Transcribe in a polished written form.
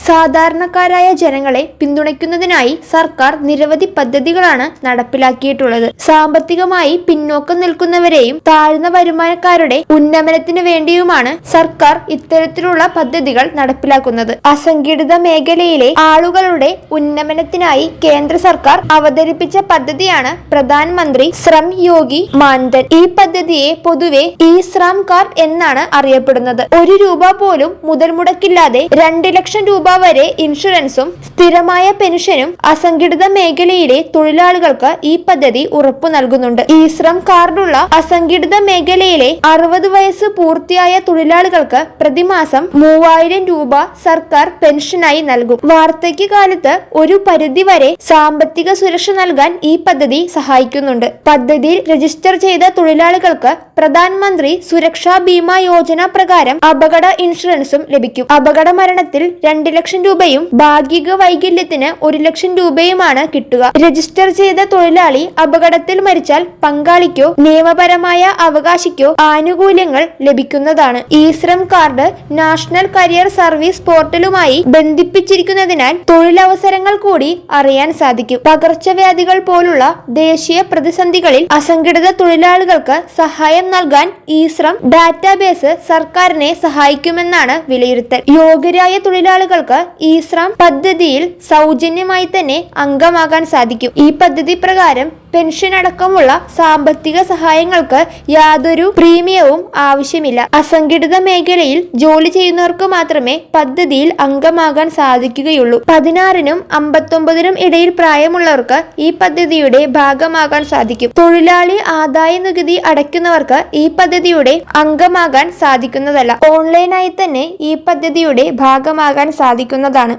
സാധാരണക്കാരായ ജനങ്ങളെ പിന്തുണയ്ക്കുന്നതിനായി സർക്കാർ നിരവധി പദ്ധതികളാണ് നടപ്പിലാക്കിയിട്ടുള്ളത്. സാമ്പത്തികമായി പിന്നോക്കം നിൽക്കുന്നവരെയും താഴ്ന്ന വരുമാനക്കാരുടെ ഉന്നമനത്തിനു വേണ്ടിയുമാണ് സർക്കാർ ഇത്തരത്തിലുള്ള പദ്ധതികൾ നടപ്പിലാക്കുന്നത്. അസംഘടിത മേഖലയിലെ ആളുകളുടെ ഉന്നമനത്തിനായി കേന്ദ്ര സർക്കാർ അവതരിപ്പിച്ച പദ്ധതിയാണ് പ്രധാനമന്ത്രി ശ്രം യോഗി മാൻധൻ. ഈ പദ്ധതിയെ പൊതുവെ ഇ ശ്രം കാർഡ് എന്നാണ് അറിയപ്പെടുന്നത്. 1 രൂപ പോലും മുതൽ മുടക്കില്ലാതെ 2 ലക്ഷം രൂപ വരെ ഇൻഷുറൻസും സ്ഥിരമായ പെൻഷനും അസംഘടിത മേഖലയിലെ തൊഴിലാളികൾക്ക് ഈ പദ്ധതി ഉറപ്പു നൽകുന്നുണ്ട്. ഇ ശ്രം കാർഡുള്ള അസംഘടിത മേഖലയിലെ 60 വയസ്സ് പൂർത്തിയായ തൊഴിലാളികൾക്ക് പ്രതിമാസം 3000 രൂപ സർക്കാർ പെൻഷനായി നൽകും. വാർദ്ധക്യകാലത്ത് ഒരു പരിധിവരെ സാമ്പത്തിക സുരക്ഷ നൽകാൻ ഈ പദ്ധതി സഹായിക്കുന്നുണ്ട്. പദ്ധതിയിൽ രജിസ്റ്റർ ചെയ്ത തൊഴിലാളികൾക്ക് പ്രധാനമന്ത്രി സുരക്ഷാ ബീമാ യോജന പ്രകാരം അപകട ഇൻഷുറൻസും ലഭിക്കും. അപകട മരണത്തിൽ 2 ലക്ഷം രൂപയും ഭാഗിക വൈകല്യത്തിന് 1 ലക്ഷം രൂപയുമാണ് കിട്ടുക. രജിസ്റ്റർ ചെയ്ത തൊഴിലാളി അപകടത്തിൽ മരിച്ചാൽ പങ്കാളിക്കോ നിയമപരമായ അവകാശിക്കോ ആനുകൂല്യങ്ങൾ ലഭിക്കുന്നതാണ്. E Shram card national career service പോർട്ടലുമായി ബന്ധിപ്പിച്ചിരിക്കുന്നതിനാൽ തൊഴിലവസരങ്ങൾ കൂടി അറിയാൻ സാധിക്കും. പകർച്ചവ്യാധികൾ പോലുള്ള ദേശീയ പ്രതിസന്ധികളിൽ അസംഘടിത തൊഴിലാളികൾക്ക് സഹായം നൽകാൻ ഇ ശ്രം ഡാറ്റാബേസ് സർക്കാരിനെ സഹായിക്കുമെന്നാണ് വിലയിരുത്തൽ. യോഗ്യരായ തൊഴിലാളികൾക്ക് ഇ ശ്രം പദ്ധതിയിൽ സൗജന്യമായി തന്നെ അംഗമാകാൻ സാധിക്കും. ഈ പദ്ധതി പ്രകാരം പെൻഷൻ അടക്കമുള്ള സാമ്പത്തിക സഹായങ്ങൾക്ക് യാതൊരു പ്രീമിയവും ആവശ്യമില്ല. അസംഘടിത മേഖലയിൽ ജോലി ചെയ്യുന്നവർക്ക് മാത്രമേ പദ്ധതിയിൽ അംഗമാകാൻ സാധിക്കുകയുള്ളൂ. 16നും 59നും ഇടയിൽ പ്രായമുള്ളവർക്ക് ഈ പദ്ധതിയുടെ ഭാഗമാകാൻ സാധിക്കും. തൊഴിലാളി ആദായ നികുതി അടയ്ക്കുന്നവർക്ക് ഈ പദ്ധതിയുടെ അംഗമാകാൻ സാധിക്കുന്നതല്ല. ഓൺലൈനായി തന്നെ ഈ പദ്ധതിയുടെ ഭാഗമാകാൻ സാധിക്കുന്നതാണ്.